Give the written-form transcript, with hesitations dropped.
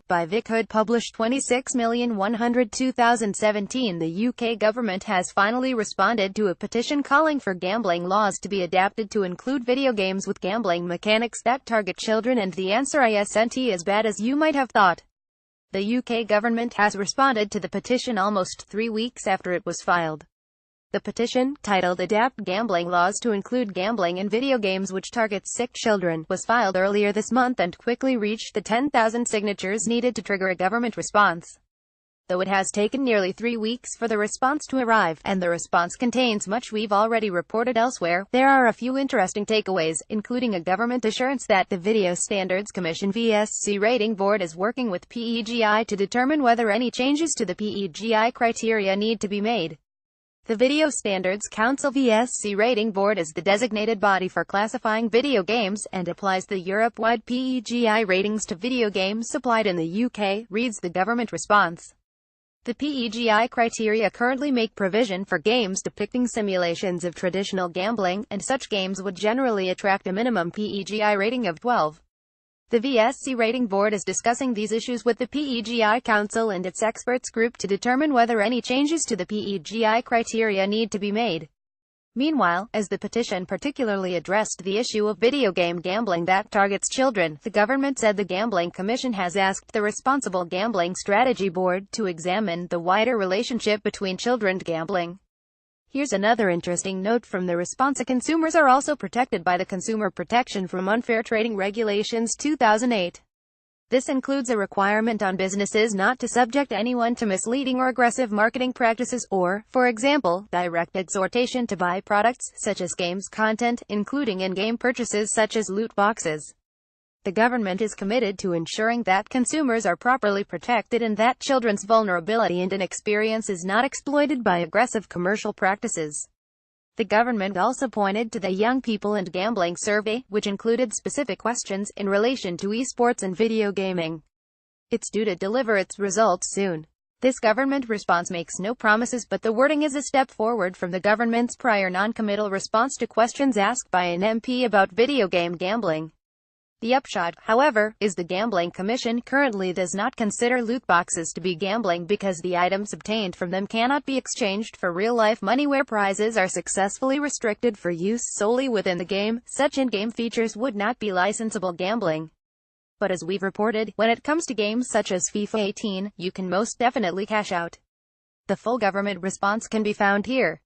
By Vic Hood Published 26,102,017. The UK government has finally responded to a petition calling for gambling laws to be adapted to include video games with gambling mechanics that target children, and the answer isn't as bad as you might have thought. The UK government has responded to the petition almost 3 weeks after it was filed. The petition, titled "Adapt Gambling Laws to Include Gambling in Video Games Which Target Sick Children," was filed earlier this month and quickly reached the 10,000 signatures needed to trigger a government response. Though it has taken nearly 3 weeks for the response to arrive, and the response contains much we've already reported elsewhere, there are a few interesting takeaways, including a government assurance that the Video Standards Commission (VSC) rating board is working with PEGI to determine whether any changes to the PEGI criteria need to be made. The Video Standards Council (VSC) rating board is the designated body for classifying video games, and applies the Europe-wide PEGI ratings to video games supplied in the UK, reads the government response. The PEGI criteria currently make provision for games depicting simulations of traditional gambling, and such games would generally attract a minimum PEGI rating of 12. The VSC rating board is discussing these issues with the PEGI Council and its experts group to determine whether any changes to the PEGI criteria need to be made. Meanwhile, as the petition particularly addressed the issue of video game gambling that targets children, the government said the Gambling Commission has asked the Responsible Gambling Strategy Board to examine the wider relationship between children gambling. Here's another interesting note from the response: consumers are also protected by the Consumer Protection from Unfair Trading Regulations 2008. This includes a requirement on businesses not to subject anyone to misleading or aggressive marketing practices, or, for example, direct exhortation to buy products, such as games content, including in-game purchases such as loot boxes. The government is committed to ensuring that consumers are properly protected and that children's vulnerability and inexperience is not exploited by aggressive commercial practices. The government also pointed to the Young People and Gambling Survey, which included specific questions in relation to esports and video gaming. It's due to deliver its results soon. This government response makes no promises, but the wording is a step forward from the government's prior non-committal response to questions asked by an MP about video game gambling. The upshot, however, is the Gambling Commission currently does not consider loot boxes to be gambling because the items obtained from them cannot be exchanged for real-life money. Where prizes are successfully restricted for use solely within the game, such in-game features would not be licensable gambling. But as we've reported, when it comes to games such as FIFA 18, you can most definitely cash out. The full government response can be found here.